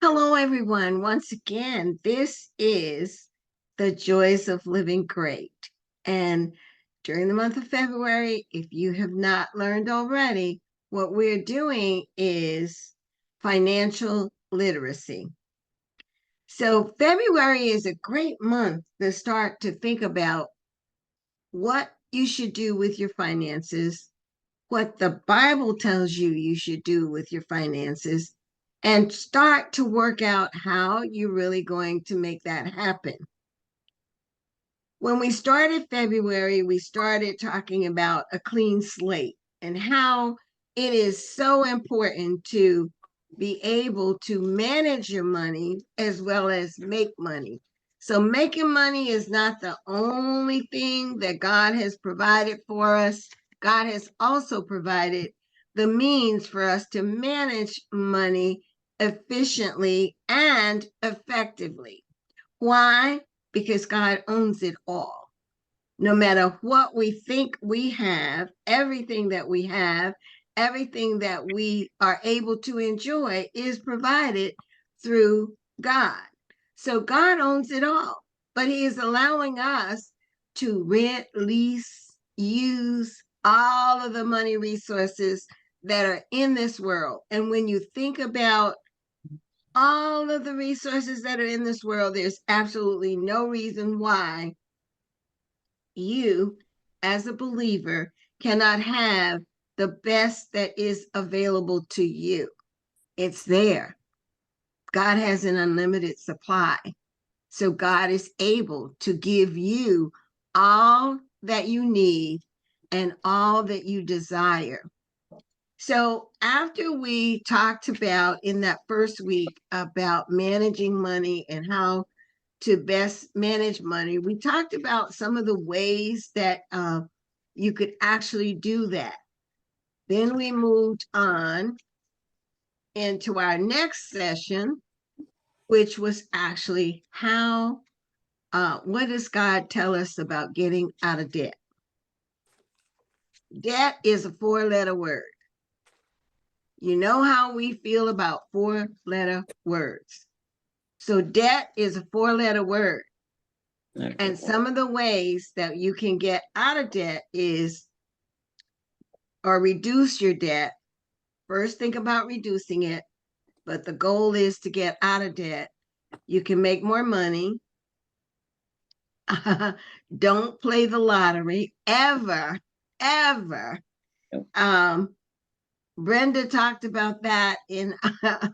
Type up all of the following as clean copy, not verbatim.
Hello, everyone. Once again, this is the Joys of Living Great. And during the month of February, if you have not learned already, what we're doing is financial literacy. So, February is a great month to start to think about what you should do with your finances, what the Bible tells you you should do with your finances, and start to work out how you're really going to make that happen. When we started February, we started talking about a clean slate and how it is so important to be able to manage your money as well as make money. So, making money is not the only thing that God has provided for us. God has also provided the means for us to manage money efficiently and effectively. Why? Because God owns it all. No matter what we think we have, everything that we have, everything that we are able to enjoy is provided through God. So God owns it all, but He is allowing us to rent, lease, use all of the money resources that are in this world. And when you think about all of the resources that are in this world, there's absolutely no reason why you, as a believer, cannot have the best that is available to you. It's there. God has an unlimited supply. So God is able to give you all that you need and all that you desire. So after we talked about in that first week about managing money and how to best manage money, we talked about some of the ways that you could actually do that. Then we moved on into our next session, which was actually what does God tell us about getting out of debt? Debt is a 4-letter word. You know how we feel about 4-letter words. So debt is a 4-letter word. And some of the ways that you can get out of debt is, or reduce your debt. First, think about reducing it, but the goal is to get out of debt. You can make more money. Don't play the lottery ever, ever. Brenda talked about that in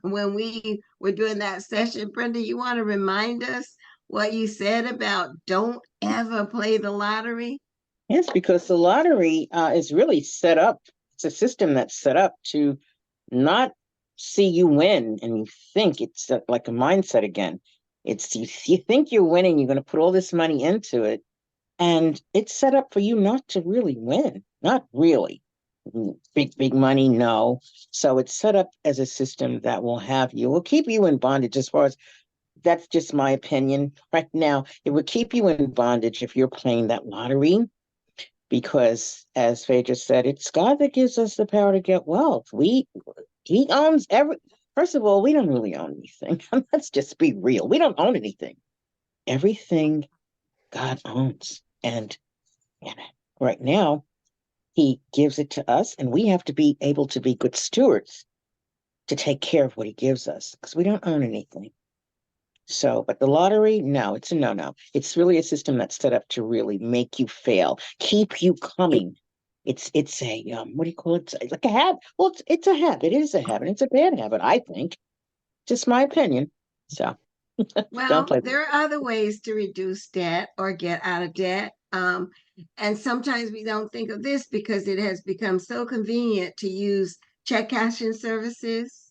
when we were doing that session. Brenda, you want to remind us what you said about don't ever play the lottery? Yes, because the lottery is really set up. It's a system that's set up to not see you win, and you think it's like a mindset again. It's you think you're winning, you're going to put all this money into it, and it's set up for you not to really win, not really. Big money, no. So it's set up as a system that will keep you in bondage as far as that's just my opinion right now. It would keep you in bondage if you're playing that lottery, because as Phaedra said, it's God that gives us the power to get wealth. He owns first of all, we don't really own anything. Let's just be real. We don't own anything. Everything God owns. And right now, He gives it to us, and we have to be able to be good stewards to take care of what He gives us, because we don't own anything. So, but the lottery, no, it's a no-no. It's really a system that's set up to really make you fail, keep you coming. It's a what do you call it? It's like a habit. Well, it's a habit. It is a habit. It's a bad habit, I think. Just my opinion. So don't Well, play. there are other ways to reduce debt or get out of debt. And sometimes we don't think of this because it has become so convenient to use check cashing services.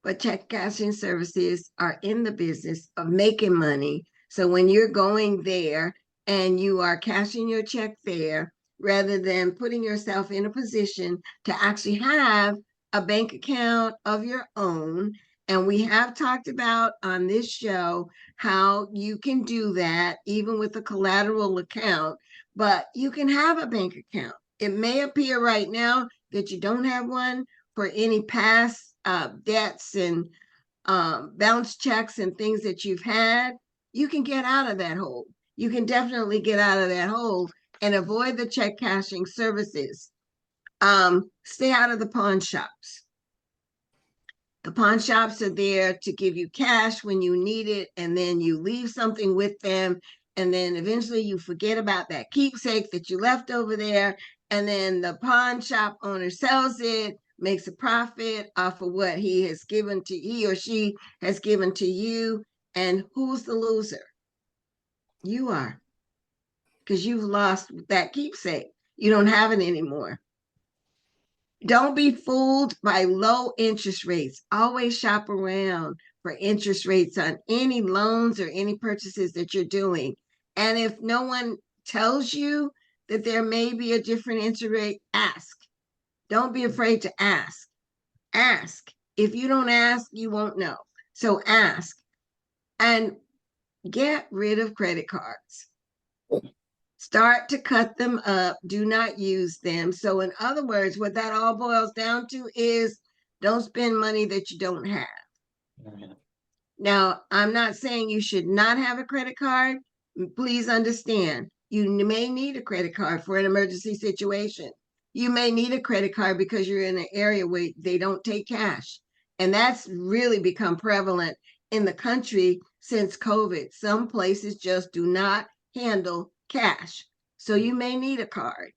But check cashing services are in the business of making money. So when you're going there and you are cashing your check there, rather than putting yourself in a position to actually have a bank account of your own. And we have talked about on this show how you can do that even with a collateral account, but you can have a bank account. It may appear right now that you don't have one for any past debts and bounce checks and things that you've had, you can get out of that hole. You can definitely get out of that hole and avoid the check cashing services. Stay out of the pawn shops. The pawn shops are there to give you cash when you need it, and then you leave something with them, and then eventually you forget about that keepsake that you left over there, and then the pawn shop owner sells it, makes a profit off of what he or she has given to you, and who's the loser? You are, because you've lost that keepsake. You don't have it anymore. Don't be fooled by low interest rates. Always shop around for interest rates on any loans or any purchases that you're doing. And if no one tells you that there may be a different interest rate, ask. Don't be afraid to ask. Ask. If you don't ask, you won't know. So ask and get rid of credit cards. Start to cut them up. Do not use them. So, in other words, what that all boils down to is don't spend money that you don't have. Now, I'm not saying you should not have a credit card. Please understand, you may need a credit card for an emergency situation. You may need a credit card because you're in an area where they don't take cash. And that's really become prevalent in the country since COVID. Some places just do not handle cash. So you may need a card.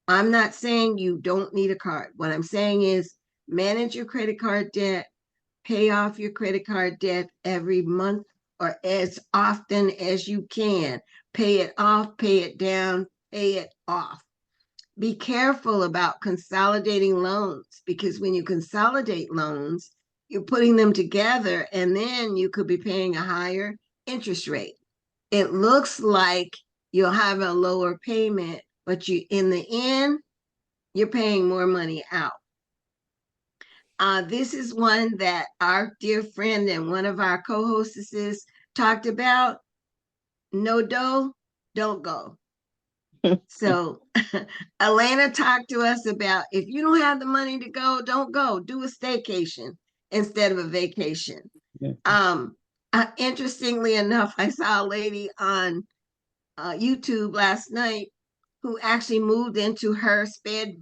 I'm not saying you don't need a card. What I'm saying is manage your credit card debt, pay off your credit card debt every month or as often as you can. Pay it off, pay it down, pay it off. Be careful about consolidating loans, because when you consolidate loans, you're putting them together and then you could be paying a higher interest rate. It looks like you'll have a lower payment, but in the end, you're paying more money out. This is one that our dear friend and one of our co-hostesses talked about. No dough, don't go. So Elena talked to us about, if you don't have the money to go, don't go. Do a staycation instead of a vacation. Interestingly enough, I saw a lady on YouTube last night who actually moved into her spare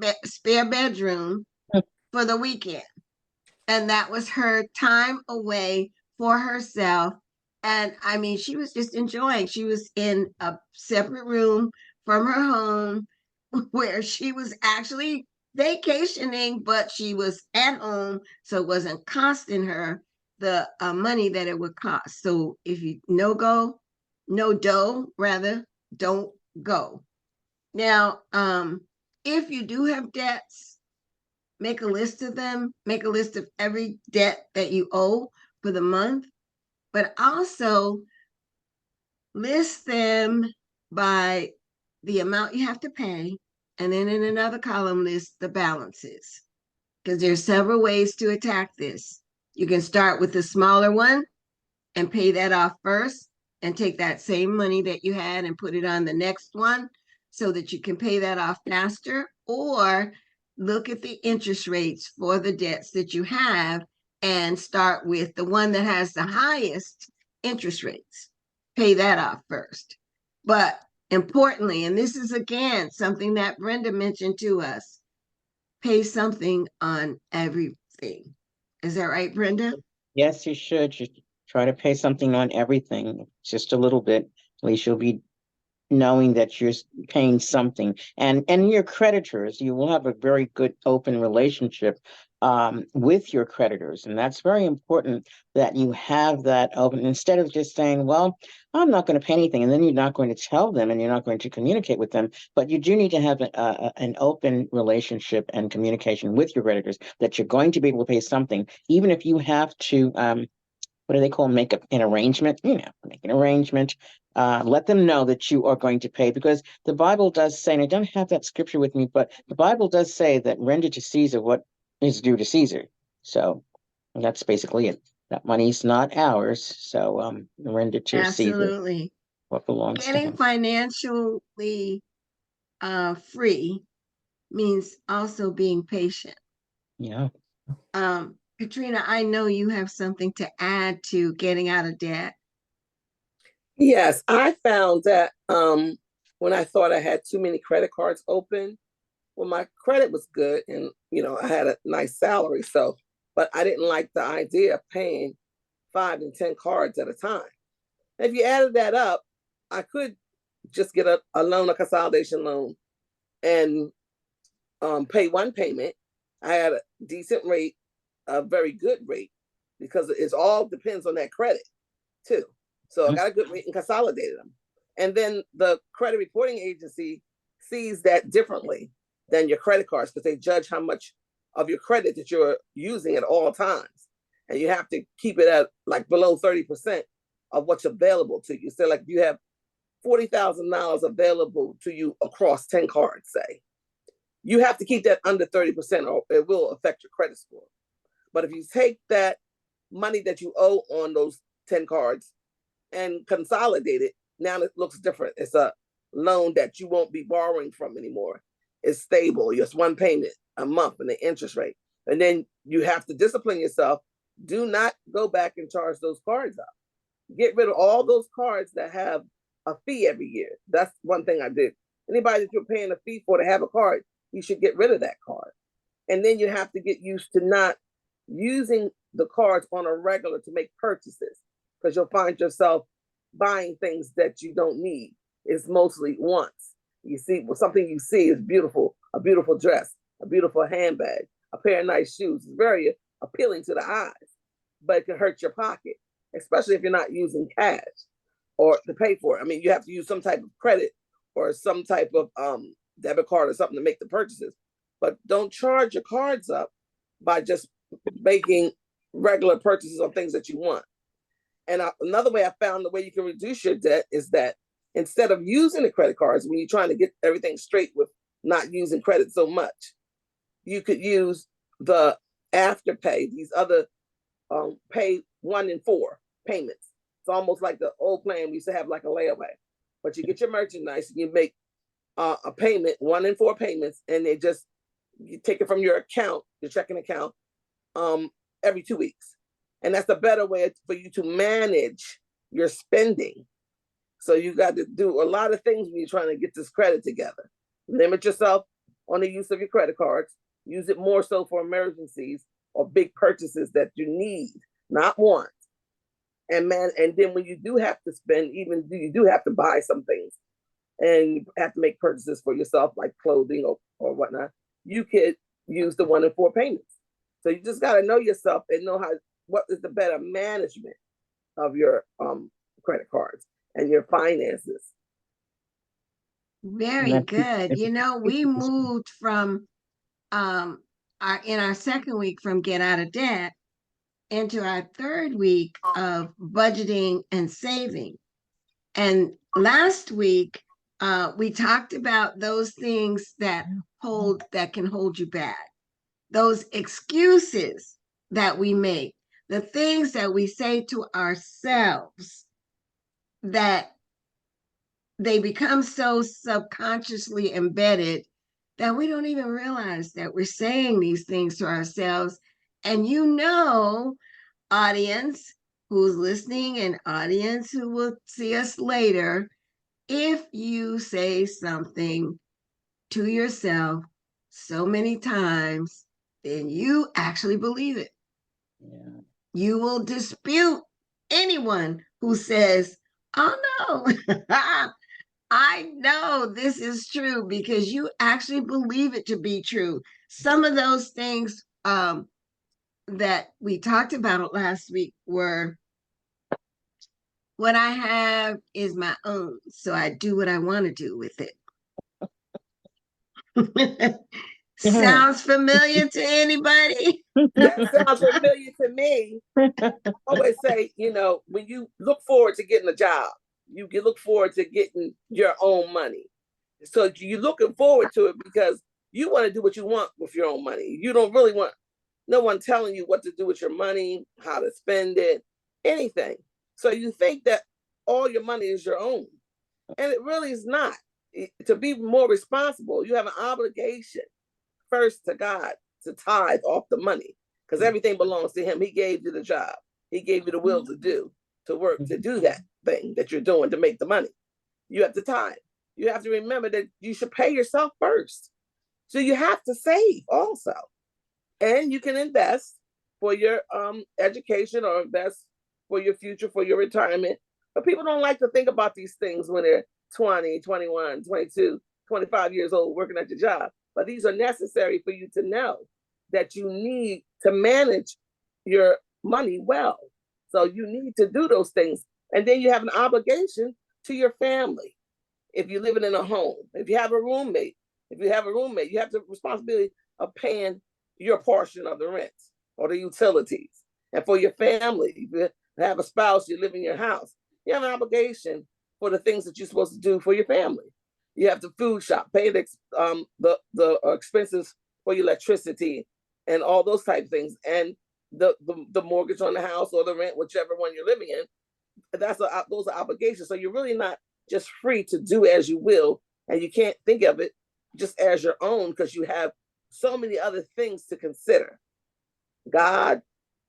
bedroom for the weekend. And that was her time away for herself. And I mean, she was just enjoying. She was in a separate room from her home where she was actually vacationing, but she was at home. So it wasn't costing her the money that it would cost. So if you no dough, rather, don't go. Now, if you do have debts, make a list of them, make a list of every debt that you owe for the month, but also list them by the amount you have to pay. And then in another column, list the balances, because there's several ways to attack this. You can start with the smaller one and pay that off first, and take that same money that you had and put it on the next one so that you can pay that off faster. Or look at the interest rates for the debts that you have and start with the one that has the highest interest rates. Pay that off first. But importantly, and this is again something that Brenda mentioned to us, pay something on everything. Is that right, Brenda? Yes, you should. You try to pay something on everything, just a little bit. At least you'll be knowing that you're paying something. And your creditors, you will have a very good open relationship with your creditors. And that's very important, that you have that open, instead of just saying, well, I'm not going to pay anything. And then you're not going to tell them and you're not going to communicate with them. But you do need to have an open relationship and communication with your creditors, that you're going to be able to pay something, even if you have to, what do they call, make an arrangement, make an arrangement. Let them know that you are going to pay, because the Bible does say, and I don't have that scripture with me, but the Bible does say that render to Caesar what is due to Caesar. So that's basically it. That money's not ours. So render to Caesar Absolutely. what belongs to Getting him. financially free means also being patient. Yeah. Katrina, I know you have something to add to getting out of debt. Yes, I found that when I thought I had too many credit cards open, well, my credit was good and I had a nice salary. So, but I didn't like the idea of paying 5 and 10 cards at a time. If you added that up, I could just get a loan, a consolidation loan, and pay one payment. I had a decent rate, a very good rate, because it all depends on that credit too. So I got a good rate and consolidated them. And then the credit reporting agency sees that differently than your credit cards because they judge how much of your credit that you're using at all times. And you have to keep it at like below 30% of what's available to you. So like if you have $40,000 available to you across 10 cards, say, you have to keep that under 30% or it will affect your credit score. But if you take that money that you owe on those 10 cards and consolidate it, now it looks different. It's a loan that you won't be borrowing from anymore. It's stable. It's one payment a month and the interest rate. And then you have to discipline yourself. Do not go back and charge those cards up. Get rid of all those cards that have a fee every year. That's one thing I did. Anybody that you're paying a fee for to have a card, you should get rid of that card. And then you have to get used to not using the cards on a regular to make purchases because you'll find yourself buying things that you don't need. It's mostly wants. You see, well, something you see is beautiful, a beautiful dress, a beautiful handbag, a pair of nice shoes. It's very appealing to the eyes, but it can hurt your pocket, especially if you're not using cash or to pay for it. I mean, you have to use some type of credit or some type of debit card or something to make the purchases. But don't charge your cards up by just making regular purchases on things that you want. And another way I found the way you can reduce your debt is that instead of using the credit cards, when you're trying to get everything straight with not using credit so much, you could use the Afterpay, these other pay 1 and 4 payments. It's almost like the old plan we used to have like a layaway. But you get your merchandise and you make a payment, 1 and 4 payments, and you take it from your account, your checking account, every 2 weeks. And that's a better way for you to manage your spending. So you got to do a lot of things when you're trying to get this credit together. Limit yourself on the use of your credit cards. Use it more so for emergencies or big purchases that you need, not want. And then when you do have to spend, you do have to buy some things and you have to make purchases for yourself, like clothing or whatnot, you could use the 1 and 4 payments. So you just got to know yourself and know what is the better management of your credit cards and your finances. Very good. We moved from in our second week from Get Out of Debt into our third week of budgeting and saving. And last week, we talked about those things that can hold you back, those excuses that we make, the things that we say to ourselves that they become so subconsciously embedded that we don't even realize that we're saying these things to ourselves. And audience who's listening and audience who will see us later, if you say something to yourself so many times, then you actually believe it. Yeah. You will dispute anyone who says, oh no, I know this is true, because you actually believe it to be true. Some of those things that we talked about last week were, what I have is my own, so I do what I want to do with it. Sounds familiar to anybody? That sounds familiar to me. I always say, when you look forward to getting a job, you can look forward to getting your own money. So you're looking forward to it because you want to do what you want with your own money. You don't really want no one telling you what to do with your money, how to spend it, anything. So you think that all your money is your own. And it really is not. To be more responsible, you have an obligation first to God to tithe off the money. because everything belongs to him. He gave you the job. He gave you the will to work, to do that thing that you're doing to make the money. You have the time. You have to remember that you should pay yourself first. So you have to save also. And you can invest for your education or invest for your future, for your retirement. But people don't like to think about these things when they're 20, 21, 22, 25 years old working at your job. But these are necessary for you to know that you need to manage your money well. So you need to do those things. And then you have an obligation to your family. If you're living in a home, if you have a roommate, you have the responsibility of paying your portion of the rent or the utilities. And for your family, if you have a spouse, you live in your house, you have an obligation for the things that you're supposed to do for your family. You have the food shop, pay the expenses for your electricity and all those type of things, and the mortgage on the house or the rent, whichever one you're living in. Those are obligations. So you're really not just free to do as you will, and you can't think of it just as your own because you have so many other things to consider: God,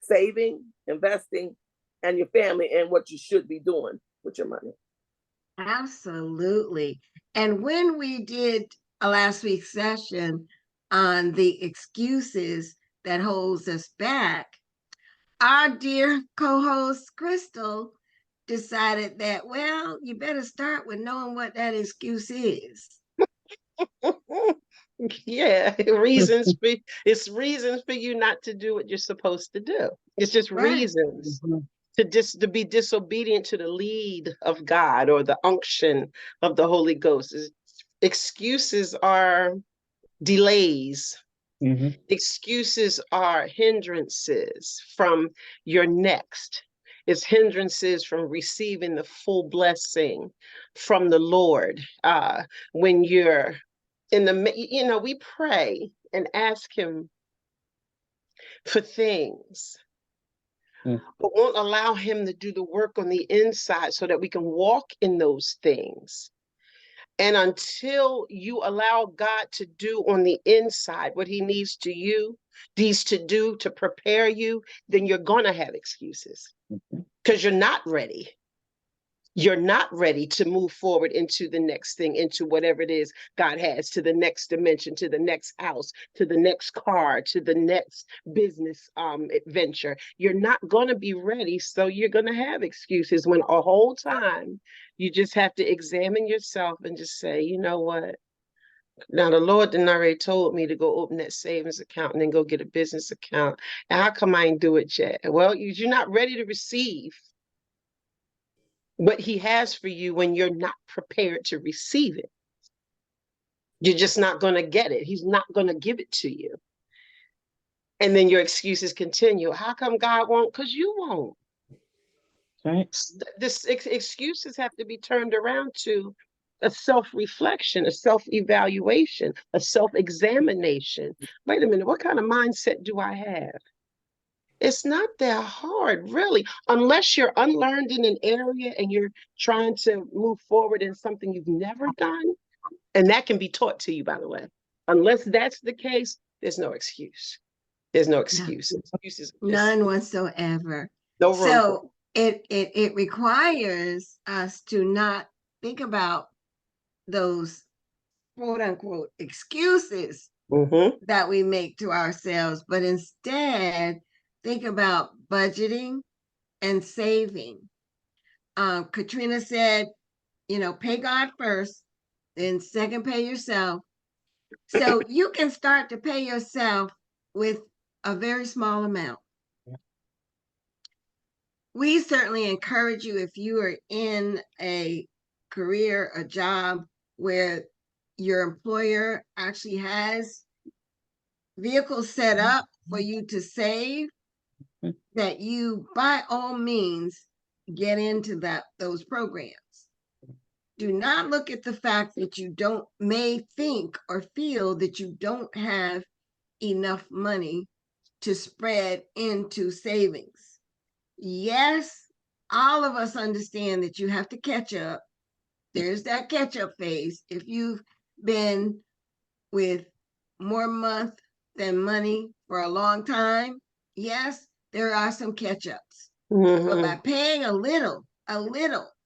saving, investing, and your family, and what you should be doing with your money. Absolutely. And when we did a last week's session on the excuses that holds us back, our dear co-host Crystal decided that, well, you better start with knowing what that excuse is. Yeah, it's reasons for you not to do what you're supposed to do. It's just reasons to be disobedient to the lead of God or the unction of the Holy Ghost. Excuses are delays. Excuses are hindrances from your next. It's hindrances from receiving the full blessing from the Lord. When you're in the, we pray and ask him for things, but won't allow him to do the work on the inside so that we can walk in those things. And until you allow God to do on the inside what he needs to do to prepare you, then you're going to have excuses because you're not ready. You're not ready to move forward into the next thing, into whatever it is God has, to the next dimension, to the next house, to the next car, to the next business adventure. You're not going to be ready. So you're going to have excuses when a whole time you just have to examine yourself and just say, you know what? Now, the Lord done already told me to go open that savings account and then go get a business account. And how come I ain't do it yet? Well, you're not ready to receive what he has for you when you're not prepared to receive it. You're just not going to get it. He's not going to give it to you. And then your excuses continue. How come God won't? Because you won't. Right. Excuses have to be turned around to a self-reflection, a self-evaluation, a self-examination. Wait a minute, what kind of mindset do I have? It's not that hard, really, unless you're unlearned in an area and you're trying to move forward in something you've never done. And that can be taught to you, by the way. Unless that's the case, there's no excuse. There's no excuse. Excuses. None whatsoever. No room. So it requires us to not think about those quote unquote excuses that we make to ourselves, but instead think about budgeting and saving. Katrina said, pay God first, then second pay yourself. So you can start to pay yourself with a very small amount. We certainly encourage you, if you are in a career, a job where your employer actually has vehicles set up for you to save, that you by all means get into those programs. Do not look at the fact that you may think or feel that you don't have enough money to spread into savings. Yes, all of us understand that you have to catch up. There's that catch up phase. If you've been with more month than money for a long time, yes, there are some catch-ups. But Mhm. by paying a little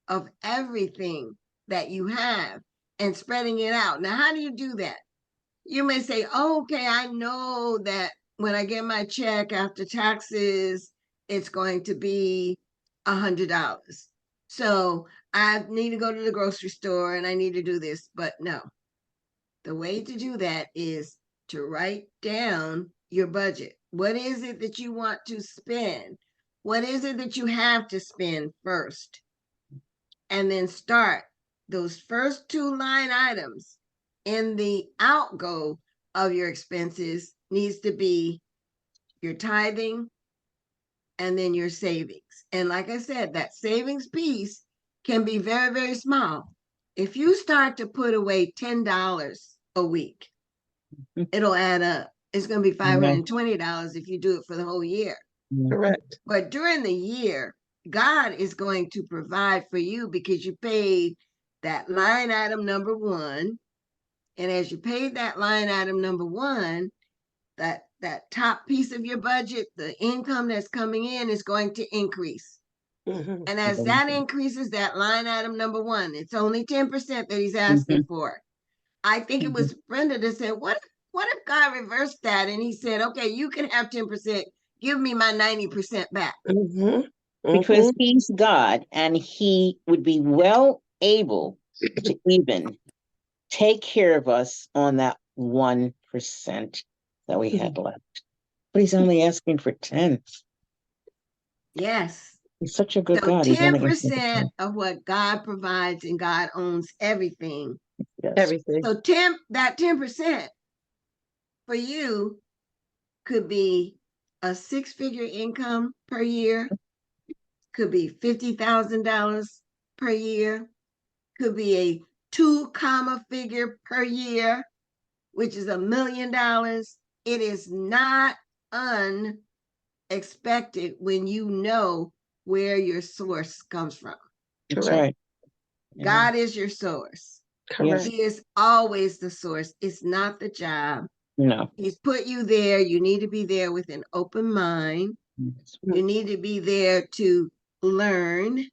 of everything that you have and spreading it out. Now, how do you do that? You may say, oh, okay, I know that when I get my check after taxes, it's going to be $100. So I need to go to the grocery store and I need to do this. But no, the way to do that is to write down your budget. What is it that you want to spend? What is it that you have to spend first? And then start those first two line items in the outgo of your expenses needs to be your tithing and then your savings. And like I said, that savings piece can be very, very small. If you start to put away $10 a week, it'll add up. It's going to be $520 if you do it for the whole year. Correct. But during the year, God is going to provide for you because you paid that line item number one. And as you paid that line item number one, that top piece of your budget, the income that's coming in is going to increase. Mhm. And as that increases, that line item number one, it's only 10% that he's asking for. I think it was Brenda that said, what if God reversed that and he said, okay, you can have 10%, give me my 90% back. Mhm. Because Mhm. he's God and he would be well able to even take care of us on that 1% that we had left. But he's only asking for 10. Yes. He's such a good So God. He's only asking for 10% 10. of what God provides, and God owns everything. Yes. Everything. So that 10% for you could be a six-figure income per year, could be $50,000 per year, could be a 2 comma figure per year, which is $1 million. It is not unexpected when you know where your source comes from. That's Correct. right. Yeah. God is your source. Correct. He is always the source. It's not the job. No. He's put you there. You need to be there with an open mind. You need to be there to learn,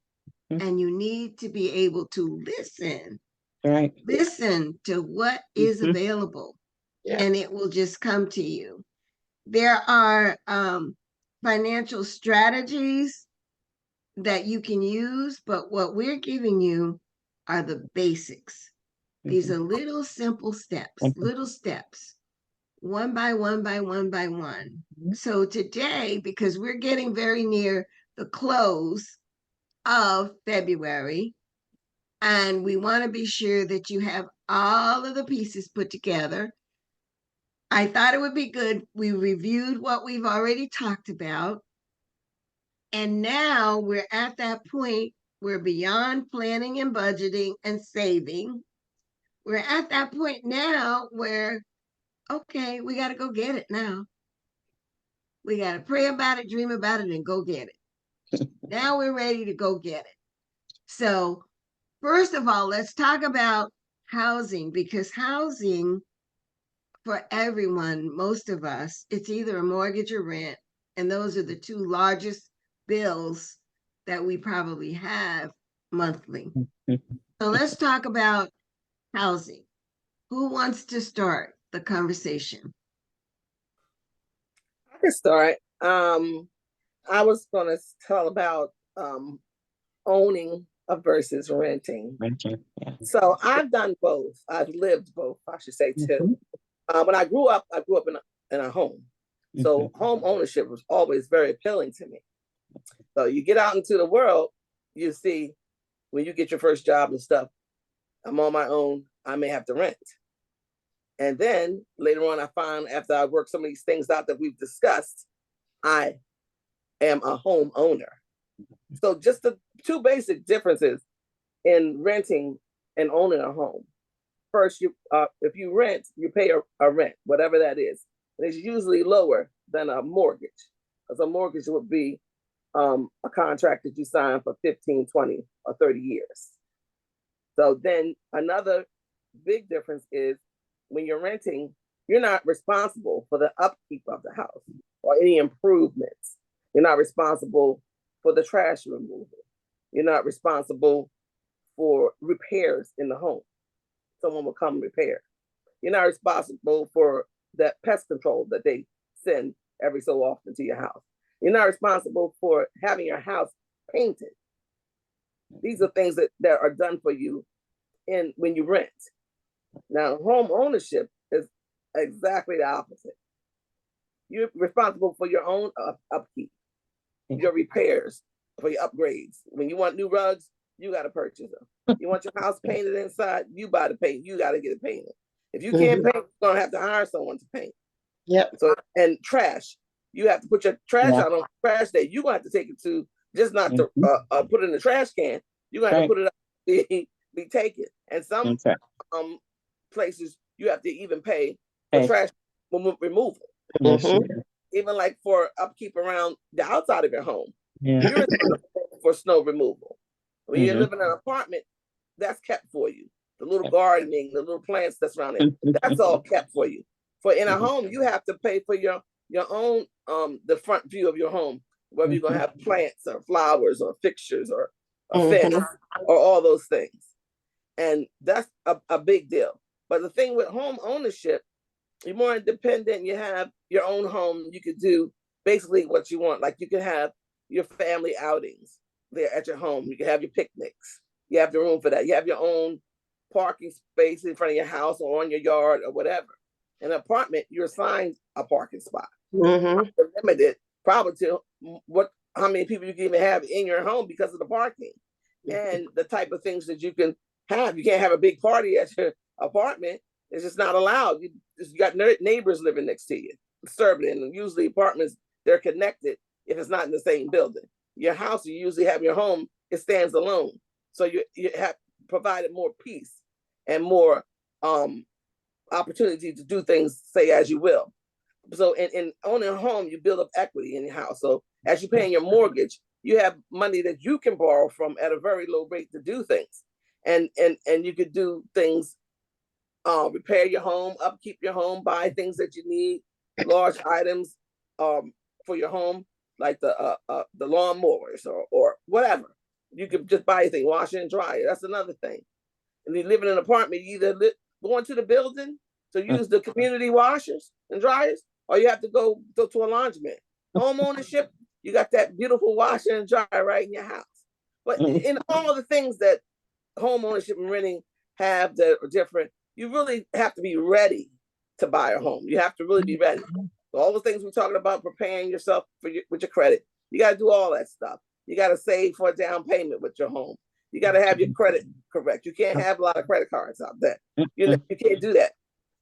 and you need to be able to listen. Right. Listen to what is available, Yeah. and it will just come to you. There are financial strategies that you can use, but what we're giving you are the basics. These are little simple steps, little steps, one by one by one by one. So today, because we're getting very near the close of February, and we want to be sure that you have all of the pieces put together, I thought it would be good. We reviewed what we've already talked about. And now we're at that point, we're beyond planning and budgeting and saving. We're at that point now where, okay, we got to go get it now. We got to pray about it, dream about it, and go get it. Now we're ready to go get it. So, first of all, let's talk about housing, because housing for everyone, most of us, it's either a mortgage or rent. And those are the two largest bills that we probably have monthly. So let's talk about housing. Who wants to start the conversation? I can start. I was going to tell about owning versus renting. Renting. Yeah. So I've done both. I've lived both, I should say, too. When I grew up in a home. So home ownership was always very appealing to me. So you get out into the world, you see, when you get your first job and stuff, I'm on my own, I may have to rent. And then later on, I find after I work some of these things out that we've discussed, I am a home owner. So just the two basic differences in renting and owning a home. First, if you rent, you pay a rent, whatever that is. And it's usually lower than a mortgage, because a mortgage would be a contract that you sign for 15, 20, or 30 years. So then another big difference is when you're renting, you're not responsible for the upkeep of the house. or any improvements. You're not responsible for the trash removal. You're not responsible for repairs in the home. Someone will come repair. You're not responsible for that pest control that they send every so often to your house. You're not responsible for having your house painted. These are things that are done for you when you rent. Now, home ownership is exactly the opposite. You're responsible for your own upkeep, your repairs, for your upgrades. When you want new rugs, you got to purchase them. You want your house painted inside, you buy the paint. You got to get it painted. If you can't paint, you're going to have to hire someone to paint. Yep. So, and trash, you have to put your trash out on trash day. You're going to have to take it to, just not to put it in the trash can. You're going to have to put it up, be taken. And some places, you have to even pay for trash removal. Even like for upkeep around the outside of your home. You're responsible for snow removal. When you live in an apartment, that's kept for you. The little gardening, the little plants that's around it, that's all kept for you. For in a home, you have to pay for your own the front view of your home, whether you're gonna have plants or flowers or fixtures or a fence or all those things. And that's a big deal. But the thing with home ownership, you're more independent, you have your own home, you could do basically what you want. Like you can have your family outings there at your home. You can have your picnics. You have the room for that. You have your own parking space in front of your house or on your yard or whatever. In an apartment, you're assigned a parking spot. You're limited probably to how many people you can even have in your home because of the parking and the type of things that you can have. You can't have a big party at your apartment. It's just not allowed. You got neighbors living next to you, disturbing it. And usually apartments, they're connected if it's not in the same building. Your house, you usually have your home, it stands alone. So you have provided more peace and more opportunity to do things, say, as you will. So in owning a home, you build up equity in your house. So as you're paying your mortgage, you have money that you can borrow from at a very low rate to do things. And you could do things, repair your home, upkeep your home, buy things that you need, large items for your home, like the lawnmowers or whatever. You could just buy anything, wash and dry it. That's another thing. And you live in an apartment, you either go into the building to use the community washers and dryers, or you have to go to a laundromat. Home ownership, you got that beautiful washer and dryer right in your house. But in all the things that home ownership and renting have that are different, you really have to be ready to buy a home. You have to really be ready. So all the things we're talking about, preparing yourself with your credit, you got to do all that stuff. You got to save for a down payment with your home. You got to have your credit correct. You can't have a lot of credit cards out there. You can't do that.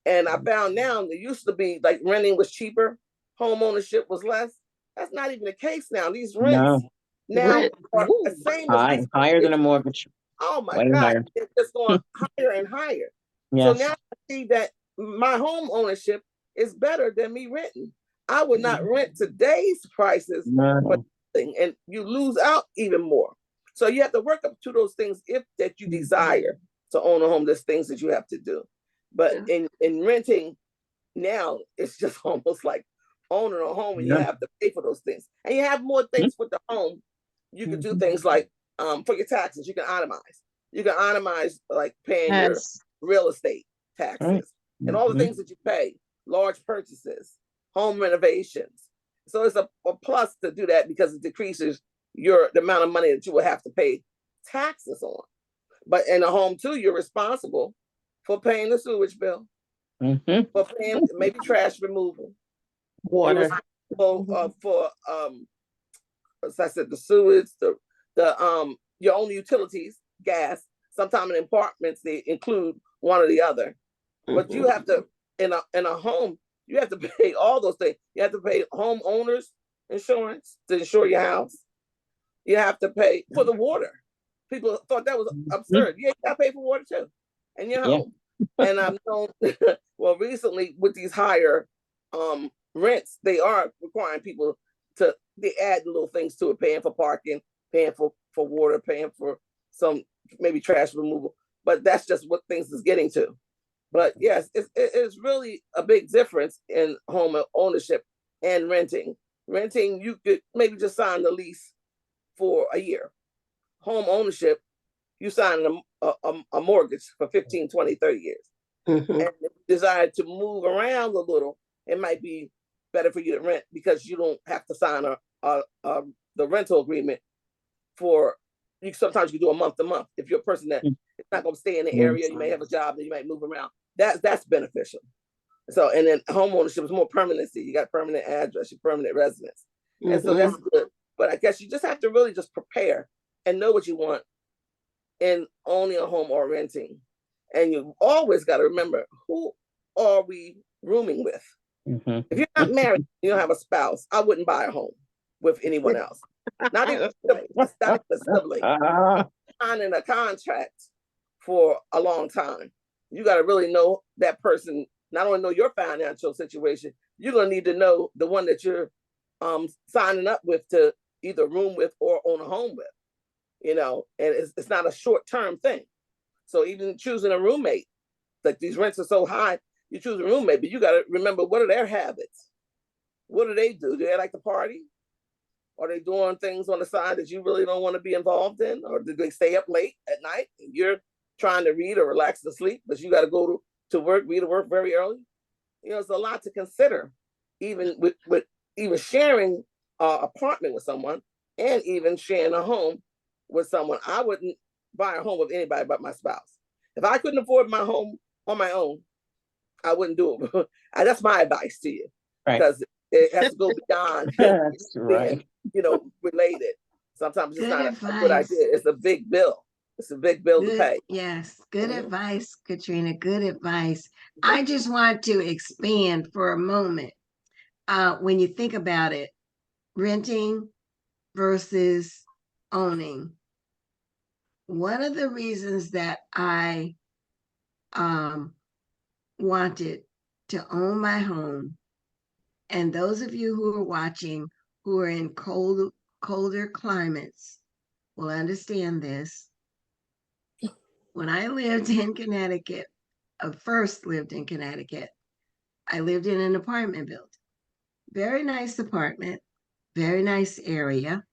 And I found now it used to be like renting was cheaper, home ownership was less. That's not even the case now. These rents now are the same as higher than a mortgage. Oh my God, it's just going higher and higher. So now I see that my home ownership is better than me renting. I would not rent today's prices, and you lose out even more. So you have to work up to those things if that you desire to own a home. There's things that you have to do. But in renting now, it's just almost like owning a home and you have to pay for those things. And you have more things with the home. You can do things like for your taxes, you can itemize. You can itemize like paying your real estate taxes and all the things that you pay, large purchases, home renovations. So it's a plus to do that because it decreases the amount of money that you will have to pay taxes on. But in a home too, you're responsible for paying the sewage bill, for paying maybe trash removal, water, for as I said, the sewage, the your own utilities, gas. Sometimes in apartments they include one or the other, but you have to in a home you have to pay all those things. You have to pay homeowners insurance to insure your house. You have to pay for the water. People thought that was absurd. Yeah, you got to pay for water too, and your home. And I've known, well, recently with these higher rents, they are requiring people they add little things to it, paying for parking, paying for water, paying for some maybe trash removal. But that's just what things is getting to. But yes, it's really a big difference in home ownership and renting. Renting, you could maybe just sign the lease for a year. Home ownership, you sign a mortgage for 15, 20, 30 years. Mhm. And if you desire to move around a little, it might be better for you to rent because you don't have to sign the rental agreement for, you sometimes you can do a month to month. If you're a person that is not going to stay in the area, you may have a job that you might move around. That's beneficial. So, and then home ownership is more permanency. You got permanent address, your permanent residence. And so that's good. But I guess you just have to really just prepare and know what you want in owning a home or renting. And you always got to remember, who are we rooming with? Mhm. If you're not married, you don't have a spouse, I wouldn't buy a home with anyone else. Not even a sibling. Signing a contract for a long time. You got to really know that person, not only know your financial situation, you're going to need to know the one that you're signing up with to either room with or own a home with, you know, and it's not a short-term thing. So even choosing a roommate, like these rents are so high, you choose a roommate, but you got to remember, what are their habits? What do they do? Do they like to party? Are they doing things on the side that you really don't want to be involved in? Or do they stay up late at night and you're trying to read or relax to sleep, but you got to go to work, be to work very early? You know, it's a lot to consider, even with even sharing an apartment with someone and even sharing a home with someone. I wouldn't buy a home with anybody but my spouse. If I couldn't afford my home on my own, I wouldn't do it. That's my advice to you, because it has to go beyond That's right. being, you know, related. Sometimes it's Good not a advice. good idea. It's a big bill. It's a big bill to pay. Yes, good Mhm. advice, Katrina. Good advice. I just want to expand for a moment. When you think about it, renting versus owning. One of the reasons that I wanted to own my home, and those of you who are watching who are in colder climates will understand this. When I lived in Connecticut, first lived in Connecticut, I lived in an apartment building. Very nice apartment, very nice area.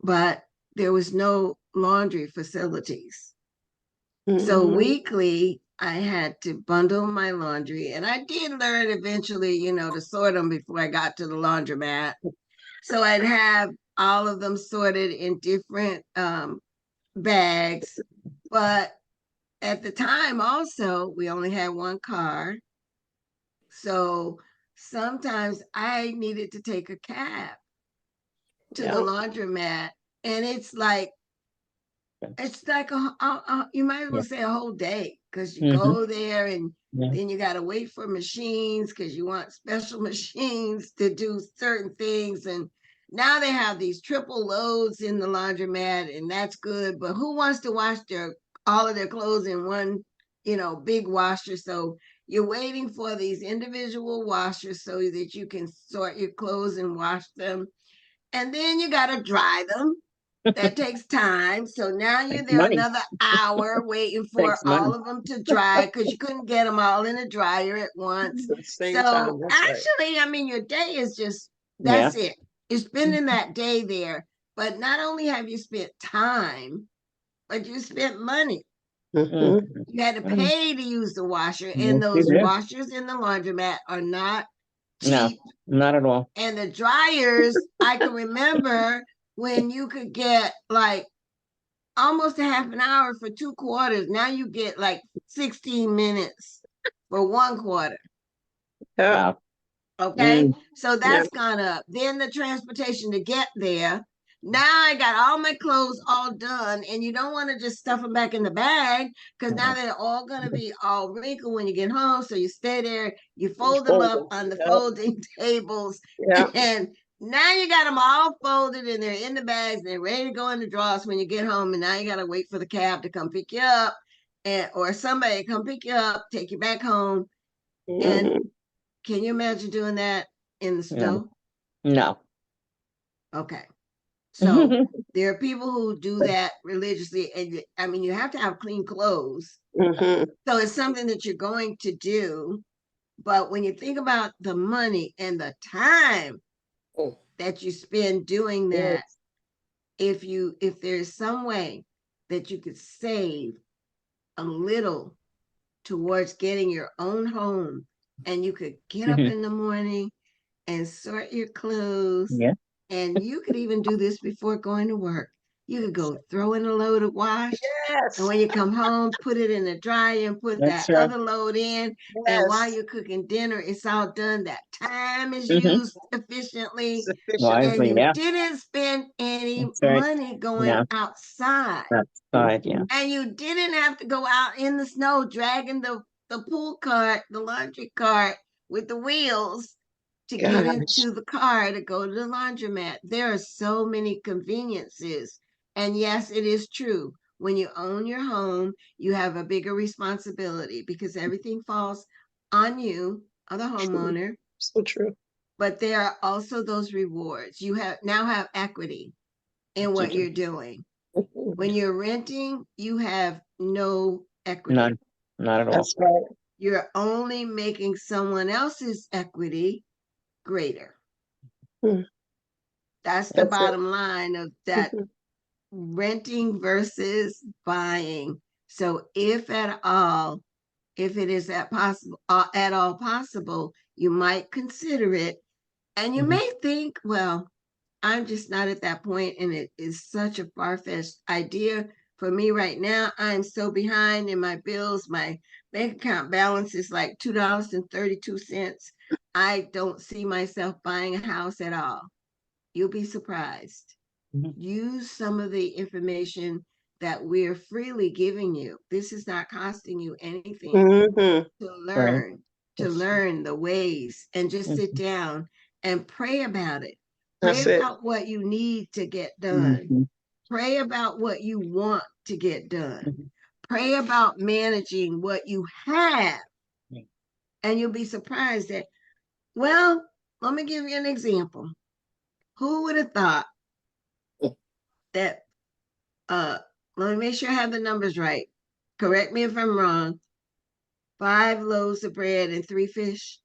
But there was no laundry facilities. So Mhm. weekly, I had to bundle my laundry, and I did learn eventually, you know, to sort them before I got to the laundromat. So I'd have all of them sorted in different bags. But at the time, also, we only had one car. So sometimes I needed to take a cab to the Yeah. laundromat, and it's like you might as well say a whole day, because you go there and then you got to wait for machines because you want special machines to do certain things. And now they have these triple loads in the laundromat, and that's good. But who wants to wash all of their clothes in one, you know, big washer? So you're waiting for these individual washers so that you can sort your clothes and wash them. And then you got to dry them. That takes time. So now you're there money. another hour waiting for Takes money. all of them to dry because you couldn't get them all in the dryer at once. At the same So time, that's right. actually, I mean, your day is just, that's it. You're spending that day there. But not only have you spent time, but you spent money. Mhm. You had to pay to use the washer, Yes, and you those do. washers in the laundromat are not No, cheap. not at all. And the dryers, I can remember when you could get like almost a half an hour for 2 quarters. Now you get like 16 minutes for 1 quarter. Yeah. Wow. Okay. So Yeah. that's gone up. Then the transportation to get there. Now I got all my clothes all done, and you don't want to just stuff them back in the bag because now they're all going to be all wrinkled when you get home. So you stay there, you fold them up on the Yep. folding tables, Yeah. and now you got them all folded and they're in the bags. They're ready to go in the drawers when you get home. And now you got to wait for the cab to come pick you up, or somebody come pick you up, take you back home. And Mhm. can you imagine doing that in the snow? No. Okay. So there are people who do that religiously. And I mean, you have to have clean clothes. Mhm. So it's something that you're going to do. But when you think about the money and the time Mm. that you spend doing that, Yes. if there's some way that you could save a little towards getting your own home, and you could get up Mhm. in the morning and sort your clothes, Yeah, and you could even do this before going to work. You could go throw in a load of wash, and Yes. when you come home, put it in the dryer and put that that's right. other load in. And while Yes. you're cooking dinner, it's all done. That time is Hmm. used efficiently, and Wisely, Sufficiently. you yeah, didn't spend any that's right. money going No, outside. outside, yeah. And you didn't have to go out in the snow dragging the pool cart, the laundry cart with the wheels to get Gosh. into the car to go to the laundromat. There are so many conveniences. And yes, it is true. When you own your home, you have a bigger responsibility because everything falls on you, or the True. homeowner. So true. But there are also those rewards. You have now have equity in You what do. you're doing. Mhm. When you're renting, you have no equity. None, not at all. That's right. You're only making someone else's equity greater. Mm. That's the That's it. bottom line of that Mhm. renting versus buying. So if at all, if it is at all possible, you might consider it. And you Mhm. may think, well, I'm just not at that point, and it is such a far-fetched idea for me right now. I'm so behind in my bills. My bank account balance is like $2.32. I don't see myself buying a house at all. You'll be surprised. Mhm. Use some of the information that we're freely giving you. This is not costing you anything Mhm. to Right. to learn the ways, and just sit Mhm. down and pray about it. Pray That's it. about what you need to get done. Mhm. Pray about what you want to get done. Mhm. Pray about managing what you have, Right. and you'll be surprised that, well, let me give you an example. Who would have thought that, uh, let me make sure I have the numbers right. Correct me if I'm wrong. 5 loaves of bread and 3 fish?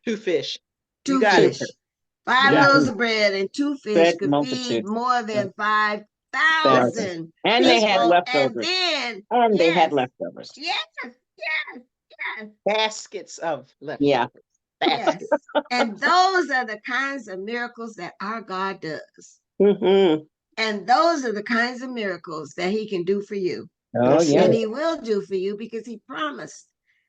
Two fish. You Two got it. Super. fish. Five You Yeah. got loaves it. of bread and 2 fish Fed could feed multitudes. more Yeah. than Thousands. 5,000 And they That's had right. people. And leftovers. then, And they had yes, leftovers. yes, yes, yes, Baskets of Yeah. leftovers. yes. Baskets. And those are the kinds of miracles that our God does. Mm-hmm. And those are the kinds of miracles that he can do for you. Oh, That's yeah. And it. he will do for you because he promised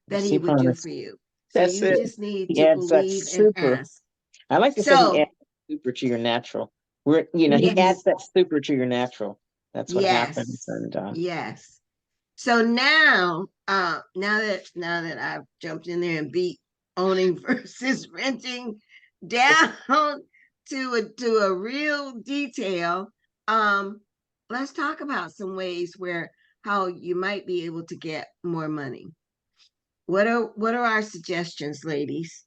that Yes, he he would do promised. for you. So That's you it. just need He to adds that believe and super. ask. I like to say he So, adds super to your natural. He adds yes, that super to your natural. That's what happens. yes, And yes. So now, now that I've jumped in there and beat owning versus renting down to a real detail, um, let's talk about some ways where how you might be able to get more money. What are our suggestions, ladies?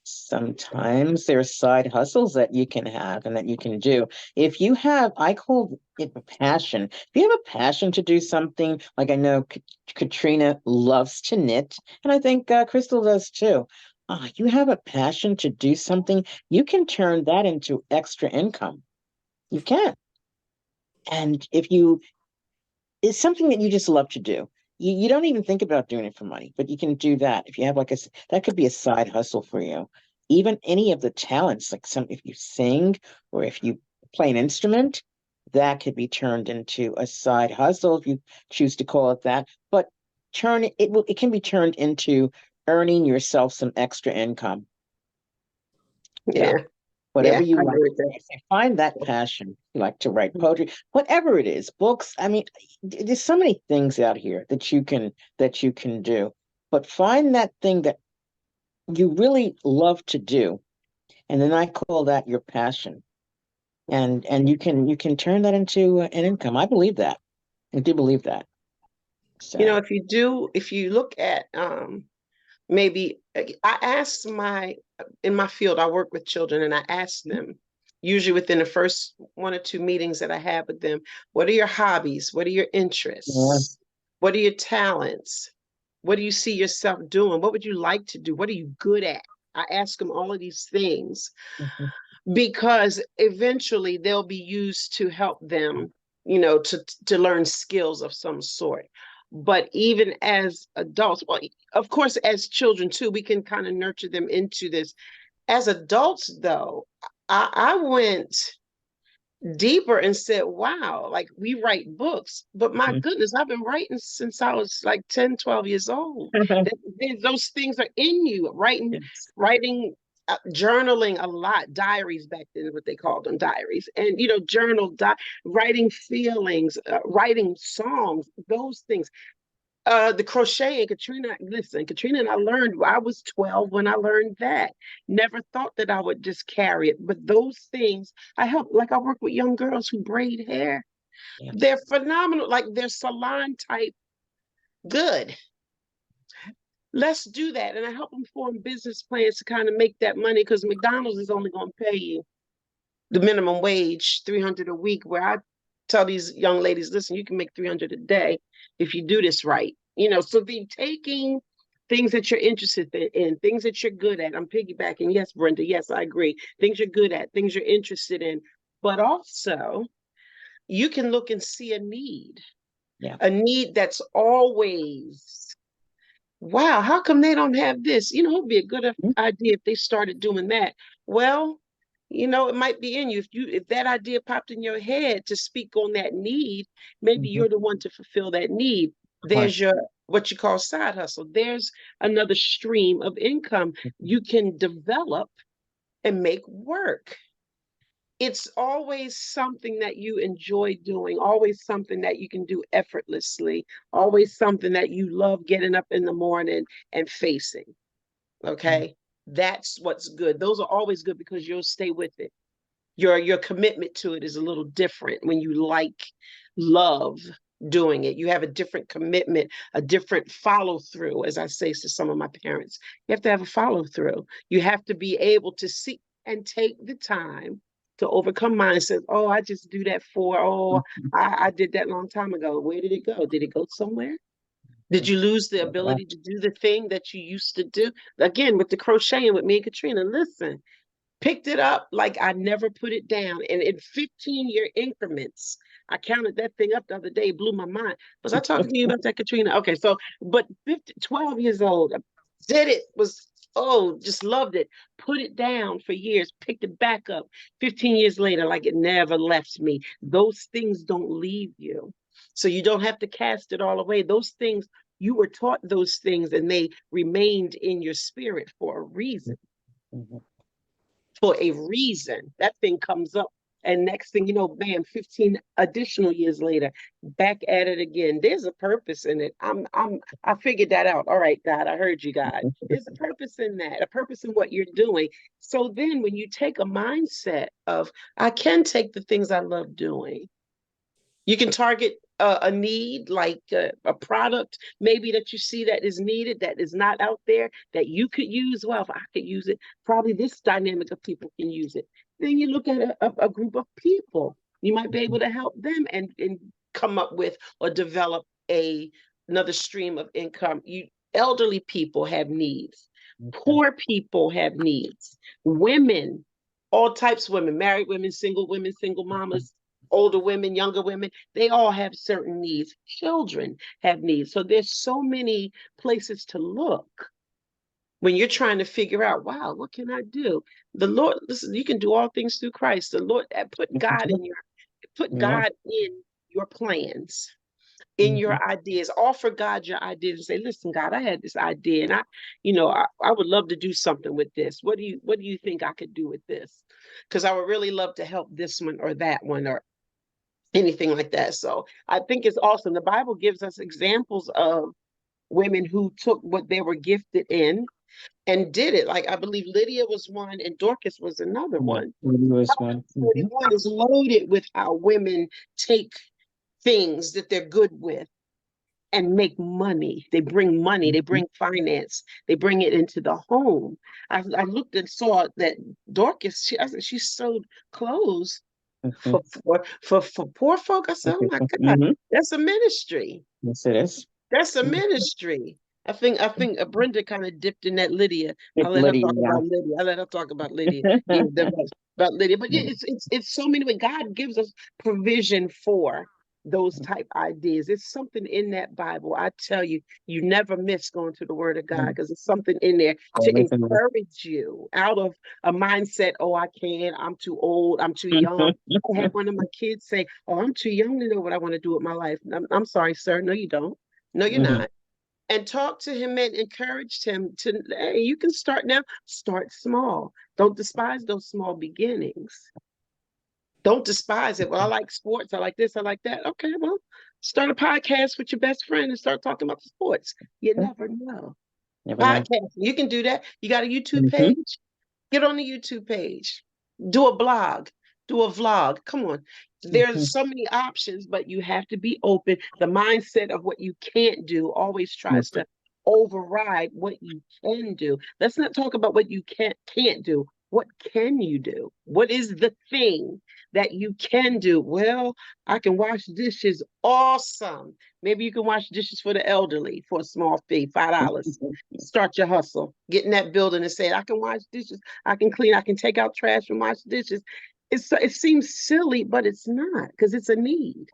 sometimes there's side hustles that you can have and that you can do. If you have, I call it a passion. If you have a passion to do something, like I know Katrina loves to knit, and I think Crystal does too. You have a passion to do something, you can turn that into extra income. You can. And if you, it's something that you just love to do. You don't even think about doing it for money, but you can do that. If you have like that could be a side hustle for you. Even any of the talents, like if you sing or if you play an instrument, that could be turned into a side hustle if you choose to call it that. But it can be turned into earning yourself some extra income. Yeah. Yeah. Whatever Yeah. you I like. agree with that. If you find that passion, you like to write poetry, whatever it is, books. I mean, there's so many things out here that you can do. But find that thing that you really love to do, and then I call that your passion. And you can turn that into an income. I believe that. I do believe that. You know, So, if you look at maybe I ask in my field, I work with children and I ask them, usually within the first 1 or 2 meetings that I have with them, what are your hobbies? What are your yeah. interests? What are your talents? What do you see yourself doing? What would you like to do? What are you good at? I ask them all of these things Mhm. because eventually they'll be used to help them, to learn skills of some sort. But even as adults, well, of course, as children too, we can kind of nurture them into this. As adults, though, I went deeper and said, wow, like we write books, but my Mhm. goodness, I've been writing since I was like 10, 12 years old. Those things are in you, Yes. writing, journaling a lot, diaries back then, what they called them, diaries, and, writing feelings, writing songs, those things. The crochet, and Katrina and I learned, I was 12 when I learned that. Never thought that I would just carry it. But those things, I work with young girls who braid hair. Yes. They're phenomenal, like they're salon type good. Let's do that. And I help them form business plans to kind of make that money, because McDonald's is only going to pay you the minimum wage, $300 a week, where I tell these young ladies, listen, you can make $300 a day if you do this right. So be taking things that you're interested in, things that you're good at. I'm piggybacking. Yes, Brenda. Yes, I agree. Things you're good at, things you're interested in. But also, you can look and see a need. Yeah. A need that's always, wow, how come they don't have this? It'd be a good idea if they started doing that. Well, it might be in you. If that idea popped in your head to speak on that need, maybe Mhm. you're the one to fulfill that need. Right. There's your what you call side hustle. There's another stream of income you can develop and make work. It's always something that you enjoy doing, always something that you can do effortlessly, always something that you love getting up in the morning and facing. Okay. That's what's good. Those are always good because you'll stay with it. Your commitment to it is a little different when you love doing it. You have a different commitment, a different follow through, as I say to some of my parents. You have to have a follow through. You have to be able to see and take the time to overcome mindsets. Oh, I just do that I did that long time ago. Where did it go? Did it go somewhere? Did you lose the ability to do the thing that you used to do? Again, with the crocheting with me and Katrina, listen, picked it up like I never put it down. And in 15-year increments, I counted that thing up the other day, blew my mind. Was I talking to you about that, Katrina? Okay, so, but 12 years old, did it, just loved it, put it down for years, picked it back up 15 years later, like it never left me. Those things don't leave you. So you don't have to cast it all away. Those things, you were taught those things and they remained in your spirit for a reason. Mhm. For a reason. That thing comes up, and next thing you know, bam, 15 additional years later, back at it again. There's a purpose in it. I figured that out. All right, God, I heard you, God. There's a purpose in that, a purpose in what you're doing. So then when you take a mindset of, I can take the things I love doing, you can target a need, like a product maybe that you see that is needed, that is not out there, that you could use. Well, if I could use it, probably this dynamic of people can use it. Then you look at a group of people. You might be able to help them and come up with or develop another stream of income. Elderly people have needs. Poor people have needs. Women, all types of women, single mamas, older women, younger women, they all have certain needs. Children have needs. So there's so many places to look when you're trying to figure out, wow, what can I do? The Lord, listen, you can do all things through Christ. The Lord, put God in Yeah. your plans, in your ideas. Offer God your ideas and say, listen, God, I had this idea and I would love to do something with this. What do you think I could do with this? Because I would really love to help this one or that one or anything like that. So I think it's awesome. The Bible gives us examples of women who took what they were gifted in and did it. Like I believe Lydia was one and Dorcas was another Yeah. one. The newest one. 41 is loaded with how women take things that they're good with and make money. They bring money, they bring finance, they bring it into the home. I looked and saw that Dorcas, she sewed clothes Mhm. for poor folk. I said, oh my God, Mhm. that's a ministry. Yes, it is. That's a Mhm. ministry. I think Brenda kind of dipped in that Lydia. I'll let her Lydia, talk about Lydia. I'll let her talk about Lydia. Yeah, about Lydia. But yeah, it's so many ways. God gives us provision for those type ideas. It's something in that Bible. I tell you, you never miss going to the Word of God because there's something in there to encourage you out of a mindset. Oh, I can't. I'm too old. I'm too young. I had one of my kids say, "Oh, I'm too young to know what I want to do with my life." I'm sorry, sir. No, you don't. No, you're Mhm. not. And talk to him and encouraged him to, hey, you can start now. Start small. Don't despise those small beginnings. Don't despise it. Well, I like sports. I like this. I like that. Okay, well, start a podcast with your best friend and start talking about the sports. You never know. Never know. Podcast. You can do that. You got a YouTube Mhm. page? Get on the YouTube page. Do a blog. Do a vlog. Come on. Mhm. There's so many options, but you have to be open. The mindset of what you can't do always tries to override what you can do. Let's not talk about what you can't do. What can you do? What is the thing that you can do? Well, I can wash dishes. Awesome. Maybe you can wash dishes for the elderly for a small fee, $5. Start your hustle. Get in that building and say, I can wash dishes. I can clean. I can take out trash and wash dishes. It seems silly, but it's not because it's a need.